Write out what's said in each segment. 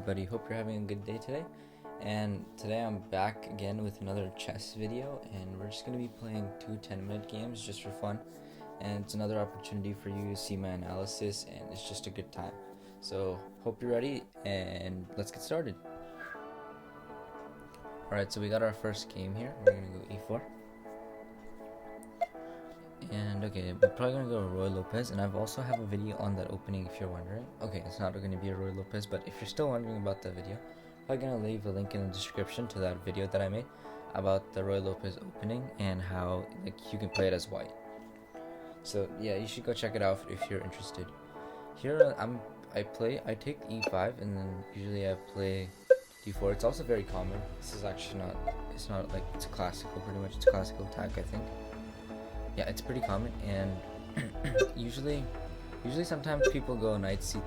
everybody, hope you're having a good day today. And today I'm back again with another chess video, and we're just going to be playing two 10-minute games just for fun. And it's another opportunity for you to see my analysis, and it's just a good time. So hope you're ready, and let's get started. Alright, so we got our first game here. We're going to go e4. And okay, we're probably gonna go Roy Lopez, and I've also have a video on that opening if you're wondering. Okay, it's not gonna be a Roy Lopez, but if you're still wondering about that video, I'm gonna leave a link in the description to that video that I made about the Roy Lopez opening and how you can play it as white. So yeah, you should go check it out if you're interested. Here I take e5, and then usually I play d4. It's also very common. This is actually it's a classical, pretty much. It's a classical attack, I think. Yeah, it's pretty common, and usually sometimes people go knight c3,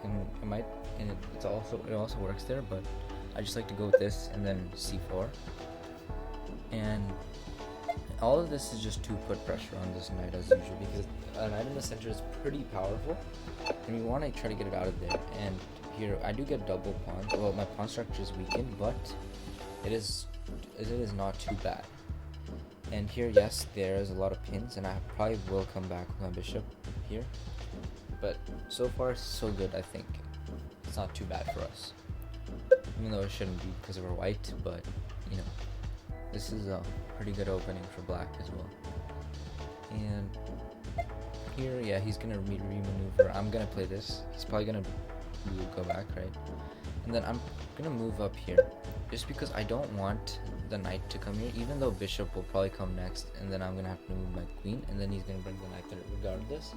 and it also works there, but I just like to go with this and then c4, and all of this is just to put pressure on this knight as usual, because a knight in the center is pretty powerful, and we want to try to get it out of there. And here I do get double pawns. Well, my pawn structure is weakened, but it is not too bad. And here, yes, there is a lot of pins, and I probably will come back with my bishop here. But so far, so good, I think. It's not too bad for us. Even though it shouldn't be because we're white, but, you know, this is a pretty good opening for black as well. And here, yeah, he's going to re-maneuver. I'm going to play this. He's probably going to go back, right? And then I'm going to move up here, just because I don't want the knight to come here, even though bishop will probably come next, and then I'm gonna have to move my queen, and then he's gonna bring the knight there regardless.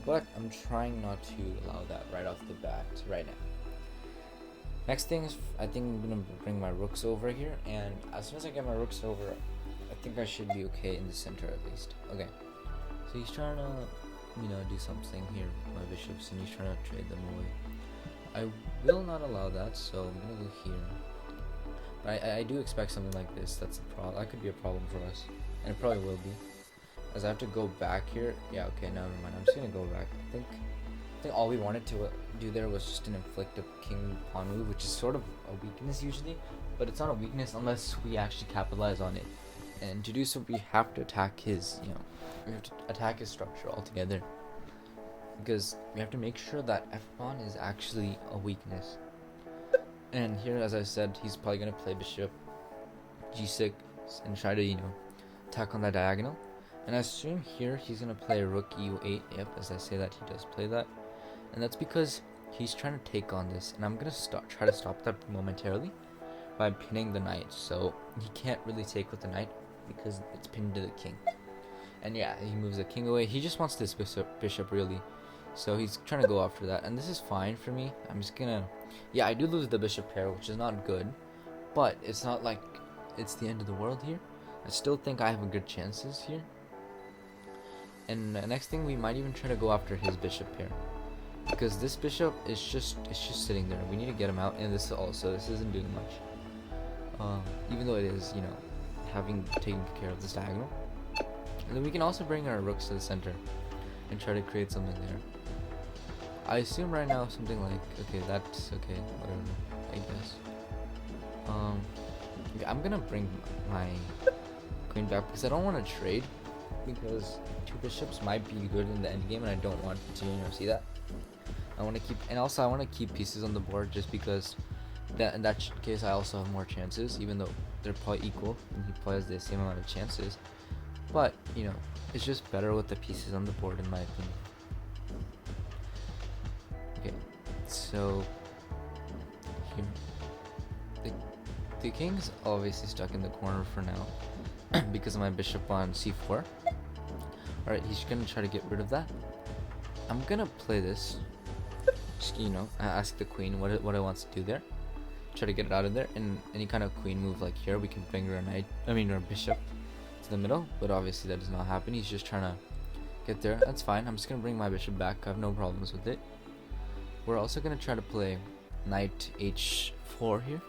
But I'm trying not to allow that right off the bat right now. Next thing is, I think I'm gonna bring my rooks over here, and as soon as I get my rooks over, I think I should be okay in the center at least. Okay, so he's trying to, do something here with my bishops, and he's trying to trade them away. I will not allow that, so I'm gonna go here. I do expect something like this. That's a problem. That could be a problem for us, and it probably will be, as I have to go back here. Yeah, okay, never mind. I'm just gonna go back. I think all we wanted to do there was just an inflict a king pawn move, which is sort of a weakness usually, but it's not a weakness unless we actually capitalize on it. And to do so, we have to attack his, we have to attack his structure altogether, because we have to make sure that f pawn is actually a weakness. And here, as I said, he's probably going to play bishop g6 and try to, attack on that diagonal. And I assume here he's going to play rook e8. Yep, as I say that, he does play that. And that's because he's trying to take on this. And I'm going to try to stop that momentarily by pinning the knight. So he can't really take with the knight because it's pinned to the king. And yeah, he moves the king away. He just wants this bishop really. So he's trying to go after that, and this is fine for me. I'm just gonna, yeah, I do lose the bishop pair, which is not good, but it's not like it's the end of the world here. I still think I have a good chances here. And the next thing, we might even try to go after his bishop pair, because this bishop is just sitting there. We need to get him out, and this isn't doing much. Even though it is, having taken care of this diagonal. And then we can also bring our rooks to the center and try to create something there. I assume right now something like, okay, that's okay, whatever, I guess. Okay, I'm gonna bring my queen back because I don't want to trade, because two bishops might be good in the endgame, and I don't want to, see that. I want to keep, and also I want to keep pieces on the board, just because in that case I also have more chances, even though they're probably equal, and he probably has the same amount of chances. But, it's just better with the pieces on the board, in my opinion. Okay, so here, the king's obviously stuck in the corner for now because of my bishop on c4. Alright, he's gonna try to get rid of that. I'm gonna play this, just, ask the queen what it wants to do there. Try to get it out of there, and any kind of queen move like here, we can bring her our bishop to the middle, but obviously that does not happen. He's just trying to get there. That's fine. I'm just gonna bring my bishop back. I have no problems with it. We're also gonna try to play knight h4 here,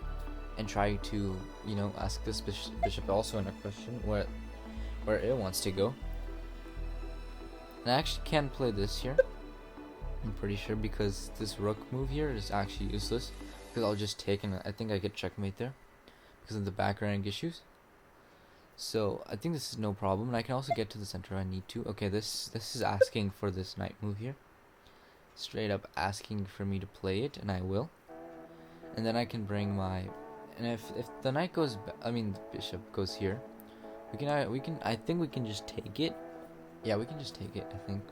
and try to ask this bishop also in a question where it wants to go. And I actually can play this here. I'm pretty sure, because this rook move here is actually useless. because I'll just take, and I think I get checkmate there because of the back rank issues. So I think this is no problem, and I can also get to the center if I need to. Okay, this is asking for this knight move here, straight up asking for me to play it, and I will. And then I can bring my, and if the knight goes, I mean the bishop goes here, I think we can just take it. Yeah, we can just take it, I think,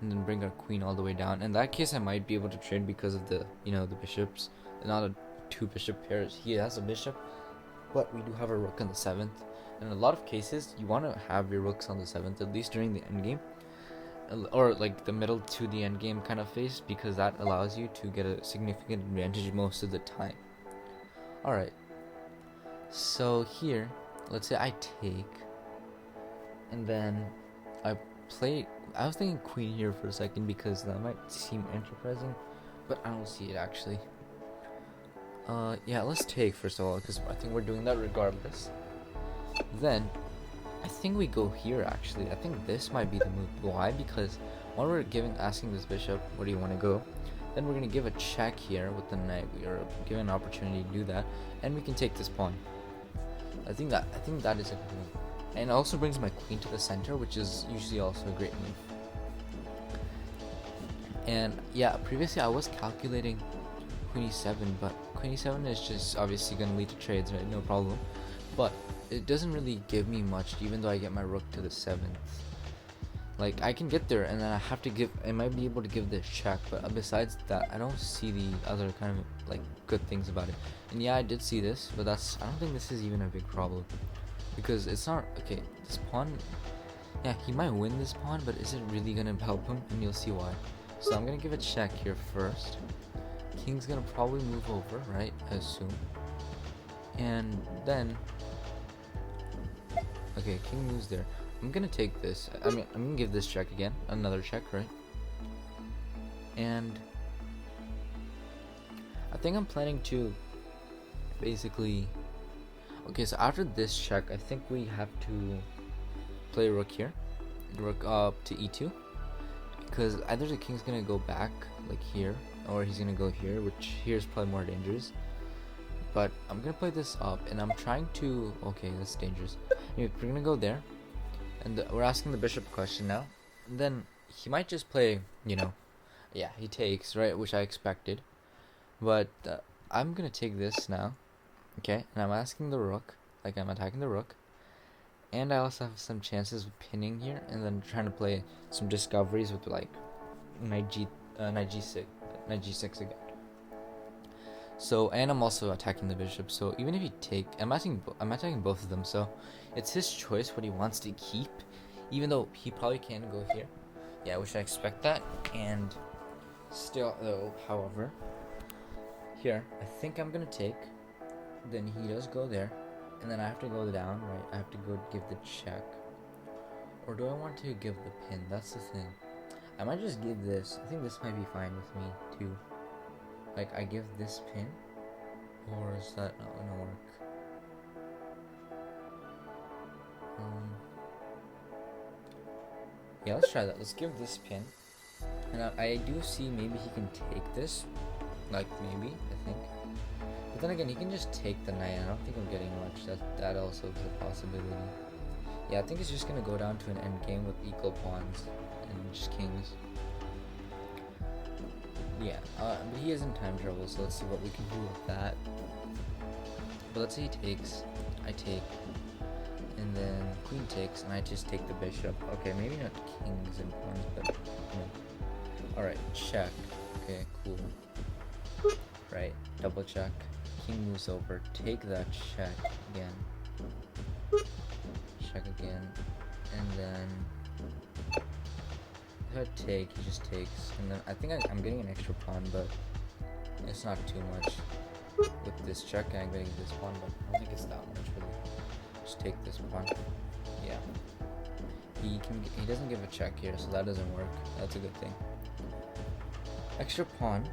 and then bring our queen all the way down. In that case, I might be able to trade because of the, the bishops, not a 2 bishop pairs. He has a bishop, but we do have a rook on the 7th. In a lot of cases, you want to have your rooks on the 7th, at least during the endgame, or like the middle to the endgame kind of phase, because that allows you to get a significant advantage most of the time. Alright, so here, let's say I take, and then I play. I was thinking queen here for a second because that might seem enterprising, but I don't see it actually. Yeah, let's take first of all, because I think we're doing that regardless. Then I think we go here actually. I think this might be the move. Why? Because when we're asking this bishop, where do you want to go? Then we're gonna give a check here with the knight. We are given an opportunity to do that, and we can take this pawn. I think that is a good move. And it also brings my queen to the center, which is usually also a great move. And yeah, previously I was calculating queen e7, but queen e7 is just obviously going to lead to trades, right? No problem. But it doesn't really give me much, even though I get my rook to the 7th. Like, I can get there, and then I might be able to give this check, but besides that, I don't see the other kind of, like, good things about it. And yeah, I did see this, but I don't think this is even a big problem. Because it's not, okay, this pawn, yeah, he might win this pawn, but is it really going to help him? And you'll see why. So I'm going to give a check here first. King's going to probably move over, right, I assume. And then, okay, king moves there. I'm going to take this. I'm going to give this check again. Another check, right? And I think I'm planning to basically... Okay, so after this check, I think we have to play rook here. Rook up to e2. Because either the king's going to go back, like here, or he's going to go here, which here is probably more dangerous. But I'm going to play this up, and I'm trying to... Okay, that's dangerous. Anyway, we're going to go there. And we're asking the bishop question now. And then he might just play, yeah, he takes, right, which I expected. But I'm going to take this now. Okay, and I'm asking the rook, like I'm attacking the rook. And I also have some chances of pinning here, and then trying to play some discoveries with like knight g6 again. So, and I'm also attacking the bishop. So even if you take, I'm attacking both of them. So it's his choice what he wants to keep, even though he probably can go here. Yeah, which I expect that. And still, though, however, here I think I'm gonna take. Then he does go there, and then I have to go down, right? I have to go give the check. Or do I want to give the pin? That's the thing. I might just give this. I think this might be fine with me too. Like, I give this pin, or is that not gonna work? Yeah, let's try that. Let's give this pin, and I do see maybe he can take this. Like, maybe, I think. But then again, he can just take the knight. I don't think I'm getting much. That also is a possibility. Yeah, I think it's just gonna go down to an end game with equal pawns and just kings. Yeah, but he is in time trouble, so let's see what we can do with that. But let's say he takes, I take, and then queen takes, and I just take the bishop. Okay, maybe not kings and pawns, but alright, check. Okay, cool. Right, double check. King moves over, take that check again. Check again, and then if I take, he just takes, and then I think I'm getting an extra pawn, but it's not too much. With this check, I'm getting this pawn, but I don't think it's that much really. Just take this pawn. Yeah. He doesn't give a check here, so that doesn't work. That's a good thing. Extra pawn,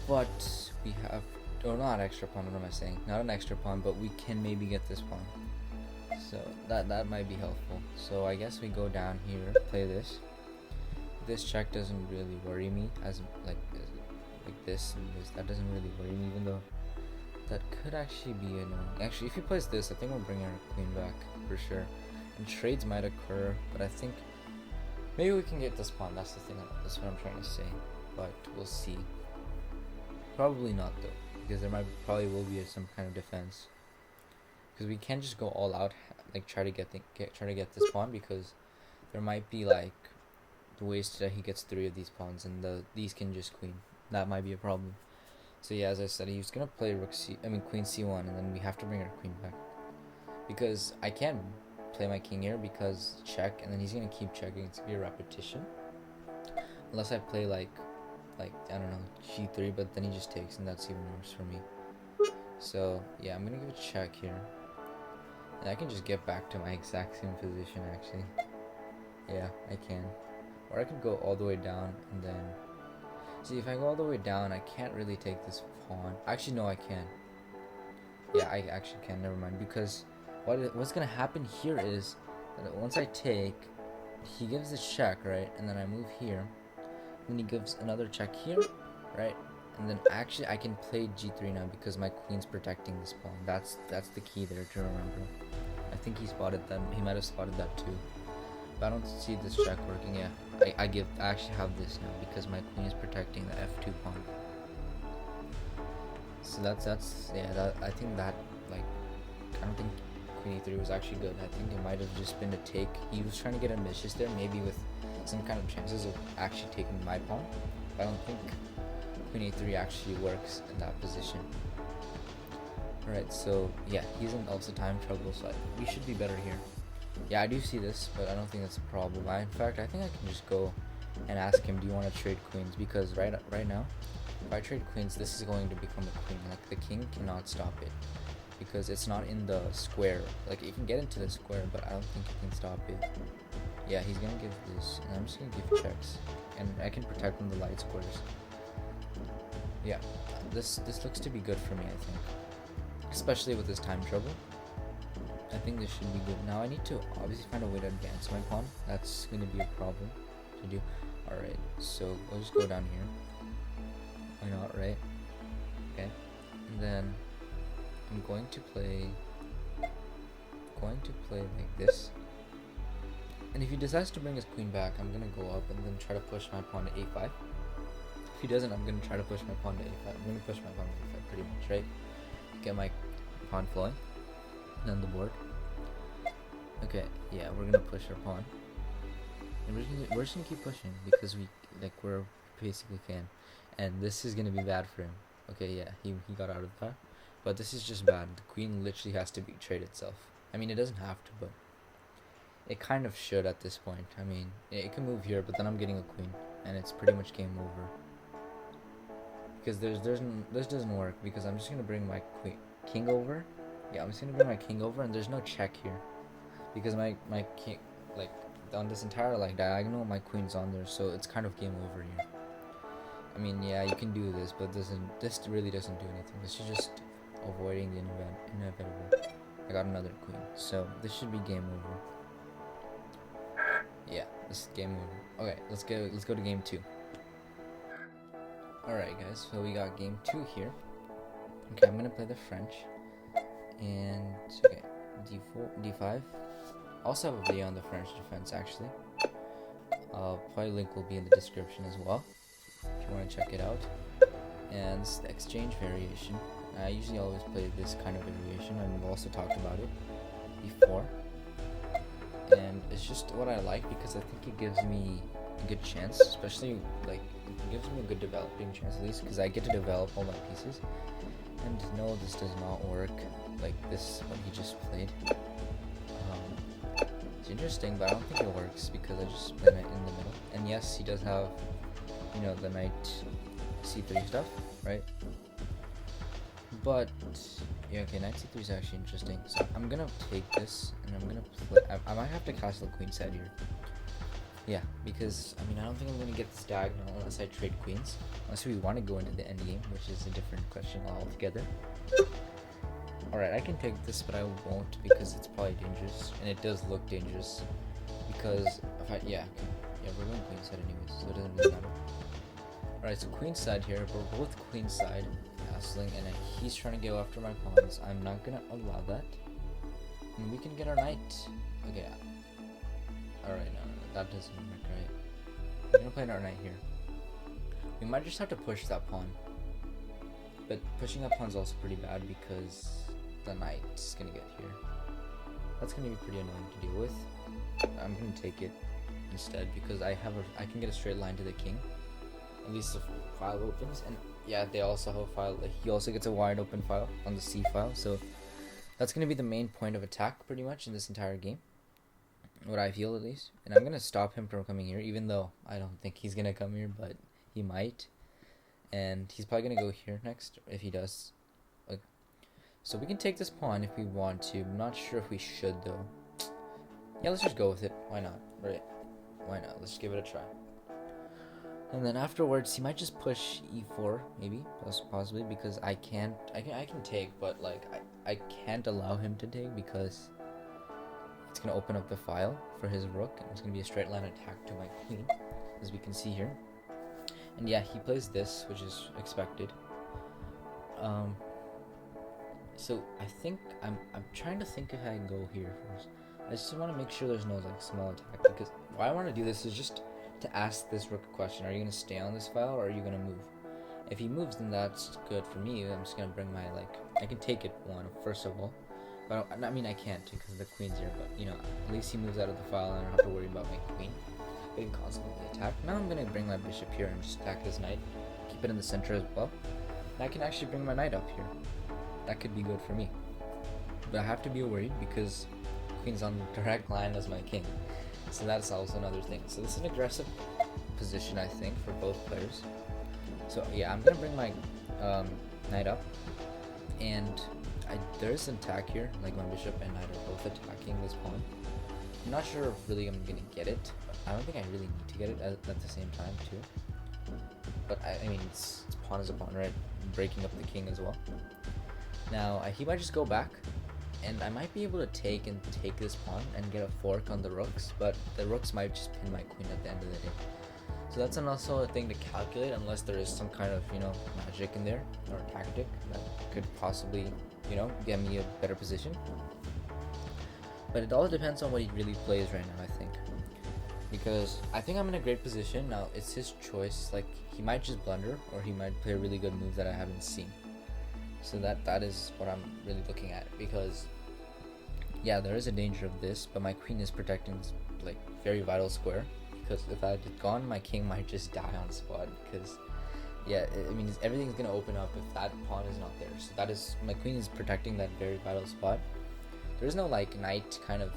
but we have, or not extra pawn, what am I saying? Not an extra pawn, but we can maybe get this pawn. So that might be helpful. So I guess we go down here, play this. This check doesn't really worry me as like like this and this. That doesn't really worry me, even though that could actually be annoying. Actually, if he plays this, I think we'll bring our queen back for sure. And trades might occur, but I think maybe we can get this pawn. That's the thing. That's what I'm trying to say. But we'll see. Probably not though, because there probably will be some kind of defense. Because we can't just go all out, like try to get this pawn, because there might be like the ways that he gets 3 of these pawns, and these can just queen. That might be a problem. So yeah, as I said, he was gonna play queen c1, and then we have to bring our queen back, because I can't play my king here because check, and then he's gonna keep checking. It's gonna be a repetition, unless I play like I don't know, g3, but then he just takes, and that's even worse for me. So yeah, I'm gonna give a check here, and I can just get back to my exact same position actually. Yeah, I can. Or I could go all the way down, and then see, if I go all the way down, I can't really take this pawn. Actually, no, I can. Yeah, I actually can. Never mind. Because what's gonna happen here is that once I take, he gives the check, right? And then I move here. Then he gives another check here, right? And then actually I can play g3 now because my queen's protecting this pawn. That's the key there to remember. I think he spotted that. He might have spotted that too. But I don't see this check working. Yeah, I actually have this now because my queen is protecting the f2 pawn. So I think that, like, I don't think queen e3 was actually good. I think it might have just been a take. He was trying to get ambitious there, maybe with some kind of chances of actually taking my pawn. But I don't think queen a3 actually works in that position. Alright, so yeah, he's in also time trouble, so we should be better here. Yeah, I do see this, but I don't think that's a problem. In fact, I think I can just go and ask him, do you want to trade queens? Because right now, if I trade queens, this is going to become a queen. Like, the king cannot stop it, because it's not in the square. Like, you can get into the square, but I don't think you can stop it. Yeah, he's gonna give this, and I'm just gonna give checks, and I can protect from the light squares. Yeah, this looks to be good for me, I think, especially with this time trouble. I think this should be good. Now I need to obviously find a way to advance my pawn. That's gonna be a problem to do. Alright, so we'll just go down here. Why not, right? Okay, and then I'm going to play like this. And if he decides to bring his queen back, I'm gonna go up and then try to push my pawn to a5. If he doesn't, I'm gonna try to push my pawn to a5. I'm gonna push my pawn to a5 pretty much, right? Get my pawn flowing on the board. Okay, yeah, we're gonna push our pawn, and we're just gonna keep pushing because we're basically can. And this is gonna be bad for him. Okay, yeah, he got out of that, but this is just bad. The queen literally has to betrayed itself. I mean, it doesn't have to, but it kind of should at this point. I mean, it can move here, but then I'm getting a queen, and it's pretty much game over. Because this doesn't work, because I'm just gonna bring my king over. Yeah, I'm just gonna bring my king over, and there's no check here, because my king, like, on this entire diagonal, my queen's on there, so it's kind of game over here. I mean, yeah, you can do this, but this really doesn't do anything. This is just avoiding the inevitable. I got another queen, so this should be game over. Yeah, this is game over. Okay, let's go to game 2. Alright guys, so we got game 2 here. Okay, I'm gonna play the French. And okay, d4, d5. I also have a video on the French defense actually. Probably link will be in the description as well, if you want to check it out. And this is the exchange variation. I usually always play this kind of variation, and we've also talked about it before. And it's just what I like, because I think it gives me a good chance, especially it gives me a good developing chance, at least, because I get to develop all my pieces. And no, this does not work like this, what he just played. It's interesting, but I don't think it works, because I just play knight in the middle. And yes, he does have, the knight c3 stuff, right? But yeah, okay, knight c3 is actually interesting. So I'm gonna take this, and I'm gonna play. I might have to castle a queen set here. Yeah, because I don't think I'm gonna get this diagonal unless I trade queens. Unless we want to go into the endgame, which is a different question altogether. Alright, I can take this, but I won't, because it's probably dangerous, and it does look dangerous. Because if we're going queen set anyways, so it doesn't really matter. Alright, so queenside here. We're both queenside castling, and he's trying to go after my pawns. I'm not gonna allow that. And we can get our knight. Okay. Alright, no, that doesn't work, right? We're gonna play our knight here. We might just have to push that pawn. But pushing that pawn's also pretty bad because the knight's gonna get here. That's gonna be pretty annoying to deal with. I'm gonna take it instead because I can get a straight line to the king. At least the file opens, and yeah, they also have a file. Like, he also gets a wide open file on the C file, so that's gonna be the main point of attack pretty much in this entire game. What I feel at least, and I'm gonna stop him from coming here, even though I don't think he's gonna come here, but he might, and he's probably gonna go here next if he does. Like, so we can take this pawn if we want to. I'm not sure if we should though. Yeah, let's just go with it. Why not? Right? Why not? Let's give it a try. And then afterwards, he might just push e4, maybe, possibly, because I can take, but like I can't allow him to take because it's gonna open up the file for his rook, and it's gonna be a straight line attack to my queen, as we can see here. And yeah, he plays this, which is expected. So I think I'm trying to think if I can go here first. I just want to make sure there's no like small attack, because why I want to do this is just to ask this rook a question. Are you gonna stay on this file or are you gonna move? If he moves, then that's good for me. I'm just gonna bring my I can take it first of all, but I mean I can't because the queen's here. But you know, at least he moves out of the file and I don't have to worry about my queen being constantly attacked. Now I'm gonna bring my bishop here and just attack this knight, keep it in the center as well. And I can actually bring my knight up here. That could be good for me, but I have to be worried because queen's on the direct line as my king. So that's also another thing. So this is an aggressive position, I think, for both players. So yeah, I'm gonna bring my knight up, and there's an attack here. Like my bishop and knight are both attacking this pawn. I'm not sure if really I'm gonna get it. I don't think I really need to get it at the same time too. But I mean, it's pawn is a pawn, right? Breaking up the king as well. Now he might just go back, and I might be able to take this pawn and get a fork on the rooks, but the rooks might just pin my queen at the end of the day. So that's also a thing to calculate, unless there is some kind of, you know, magic in there or tactic that could possibly, you know, get me a better position. But it all depends on what he really plays right now, I think. Because I think I'm in a great position. Now it's his choice. Like, he might just blunder, or he might play a really good move that I haven't seen. So that is what I'm really looking at, because yeah, there is a danger of this, but my queen is protecting this like very vital square, because if I had gone, my king might just die on spot, because yeah, I mean, everything's gonna open up if that pawn is not there. So that is, my queen is protecting that very vital spot. There's no like knight kind of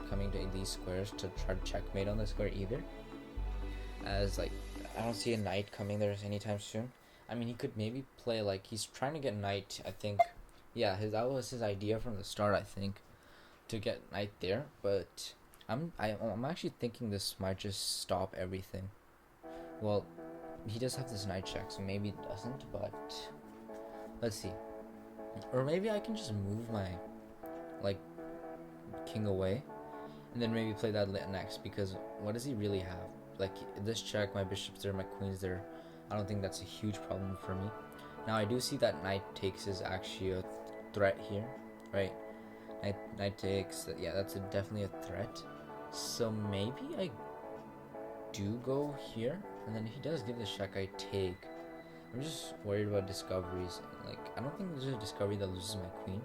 coming to these squares to try to checkmate on the square either, as like I don't see a knight coming there anytime soon. I mean, he could maybe play like, he's trying to get knight, I think. Yeah, that was his idea from the start, I think, to get knight there. But I'm actually thinking this might just stop everything. Well, he does have this knight check, so maybe it doesn't. But let's see. Or maybe I can just move my like king away, and then maybe play that next. Because what does he really have? Like this check, my bishop's there, my queen's there. I don't think that's a huge problem for me. Now I do see that knight takes is actually a threat here, right? Knight takes, yeah, that's definitely a threat. So maybe I do go here, and then if he does give the check, I take. I'm just worried about discoveries. Like, I don't think there's a discovery that loses my queen,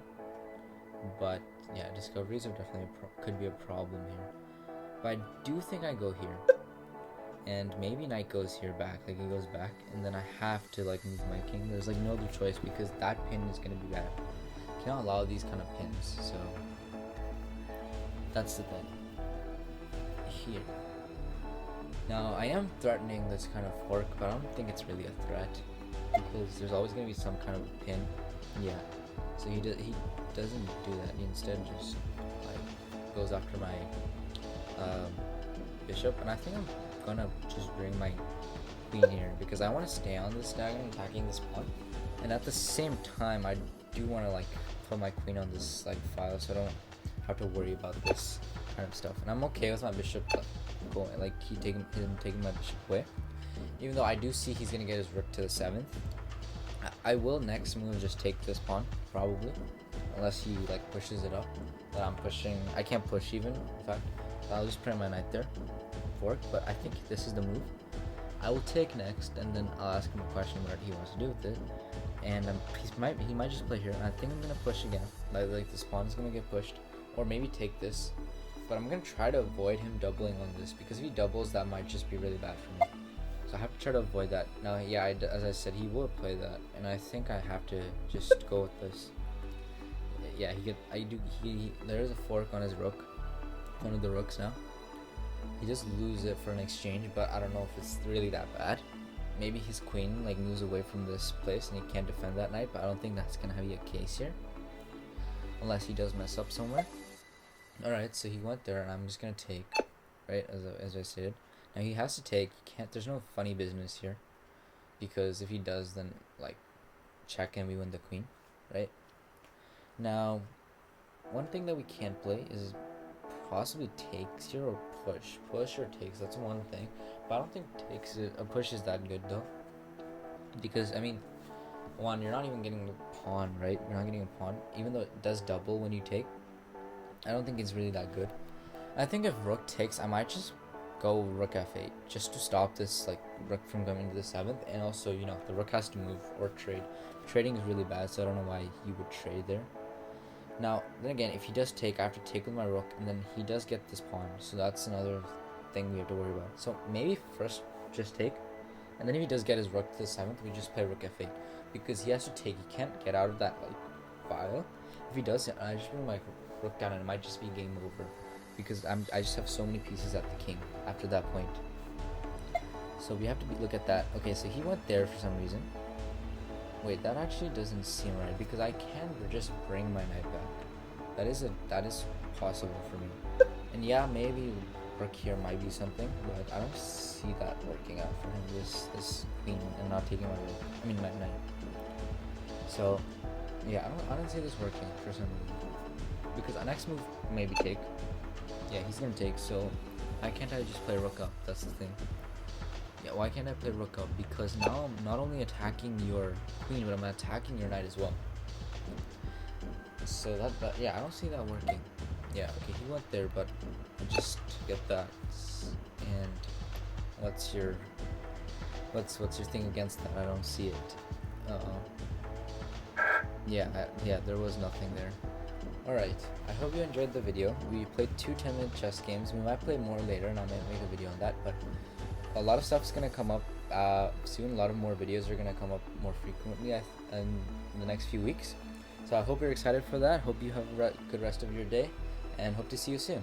but yeah, discoveries are definitely could be a problem here. But I do think I go here. And maybe knight goes here back, like he goes back, and then I have to like move my king. There's like no other choice, because that pin is gonna be bad. Cannot allow these kind of pins, so that's the thing here. Now I am threatening this kind of fork, but I don't think it's really a threat, because there's always gonna be some kind of pin. Yeah, so he doesn't do that. He instead just like goes after my bishop, and I think I'm gonna just bring my queen here, because I want to stay on this diagonal attacking this pawn, and at the same time I do want to like put my queen on this like file, so I don't have to worry about this kind of stuff. And I'm okay with my bishop going, like him taking my bishop away, even though I do see he's gonna get his rook to the 7th. I will next move just take this pawn, probably, unless he like pushes it up. But I'm pushing. I can't push even. In fact, I'll just put my knight there, fork. But I think this is the move. I will take next, and then I'll ask him a question what he wants to do with it. And he might just play here. And I think I'm gonna push again. Like this pawn is gonna get pushed, or maybe take this. But I'm gonna try to avoid him doubling on this, because if he doubles, that might just be really bad for me. So I have to try to avoid that. Now, yeah, as I said, he will play that, and I think I have to just go with this. Yeah, there is a fork on his rook, one of the rooks now. He just loses it for an exchange, but I don't know if it's really that bad. Maybe his queen like moves away from this place and he can't defend that knight, but I don't think that's gonna be a case here, unless he does mess up somewhere. Alright, so he went there, and I'm just gonna take, right, as I said. Now he has to take. He can't. There's no funny business here, because if he does, then like check and we win the queen, right? Now, one thing that we can't play is possibly takes here or push or takes. That's one thing, but I don't think a push is that good though, because I mean, one, you're not even getting a pawn, right? You're not getting a pawn, even though it does double when you take. I don't think it's really that good. I think if rook takes, I might just go rook f8 just to stop this like rook from going to the 7th, and also, you know, the rook has to move or trade. Trading is really bad, so I don't know why you would trade there. Now then again, if he does take, I have to take with my rook, and then he does get this pawn, so that's another thing we have to worry about. So maybe first just take, and then if he does get his rook to the 7th, we just play rook f8, because he has to take. He can't get out of that like file. If he does, I just bring my rook down, and it might just be game over, because I just have so many pieces at the king after that point. So we have to look at that. Okay, so he went there for some reason. Wait, that actually doesn't seem right, because I can just bring my knight back. That is possible for me. And yeah, maybe rook here might be something, but I don't see that working out for him. This queen and not taking my rook. I mean my knight. So yeah, I don't see this working for some reason, because our next move maybe take. Yeah, he's gonna take, so why can't I just play rook up? That's the thing. Yeah, why can't I play rook up? Because now I'm not only attacking your queen, but I'm attacking your knight as well. So that yeah, I don't see that working. Yeah, okay, he went there, but I just get that. And what's your thing against that? I don't see it. Yeah, there was nothing there. Alright, I hope you enjoyed the video. We played 2 10-minute chess games. We might play more later, and I might make a video on that, but a lot of stuff's gonna come up soon. A lot of more videos are gonna come up more frequently in the next few weeks. So I hope you're excited for that. Hope you have a good rest of your day, and hope to see you soon.